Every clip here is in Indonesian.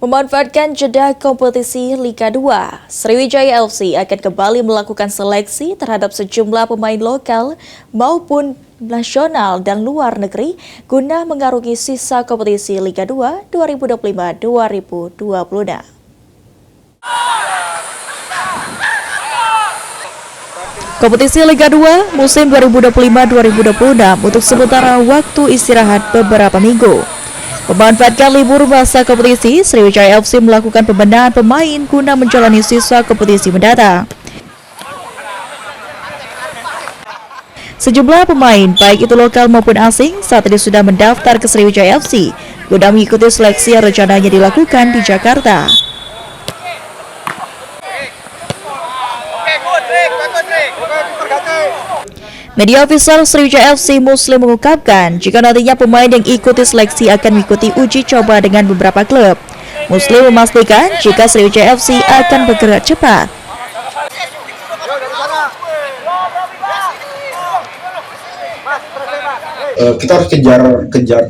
Memanfaatkan jeda kompetisi Liga 2, Sriwijaya FC akan kembali melakukan seleksi terhadap sejumlah pemain lokal maupun nasional dan luar negeri guna mengarungi sisa kompetisi Liga 2 2025-2026. Kompetisi Liga 2 musim 2025-2026 untuk sementara waktu istirahat beberapa minggu. Memanfaatkan libur masa kompetisi, Sriwijaya FC melakukan pembenahan pemain guna menjalani sisa kompetisi mendatang. Sejumlah pemain, baik itu lokal maupun asing, saat ini sudah mendaftar ke Sriwijaya FC guna mengikuti seleksi yang rencananya dilakukan di Jakarta. Media ofisial Sriwijaya FC Muslim mengungkapkan jika nantinya pemain yang ikuti seleksi akan mengikuti uji coba dengan beberapa klub. Muslim memastikan jika Sriwijaya FC akan bergerak cepat. Kita harus kejar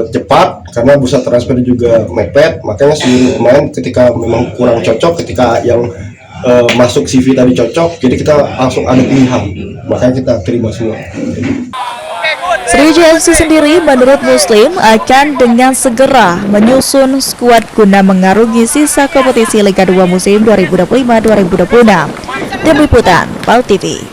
cepat karena bursa transfer juga mepet, makanya seluruh pemain ketika memang kurang cocok, ketika yang masuk CV tadi cocok, jadi kita langsung ada pilihan, makanya kita terima semua. Sriwijaya FC sendiri menurut Muslim akan dengan segera menyusun skuad guna mengarungi sisa kompetisi Liga 2 musim 2025-2026. Tim Liputan, PAL TV.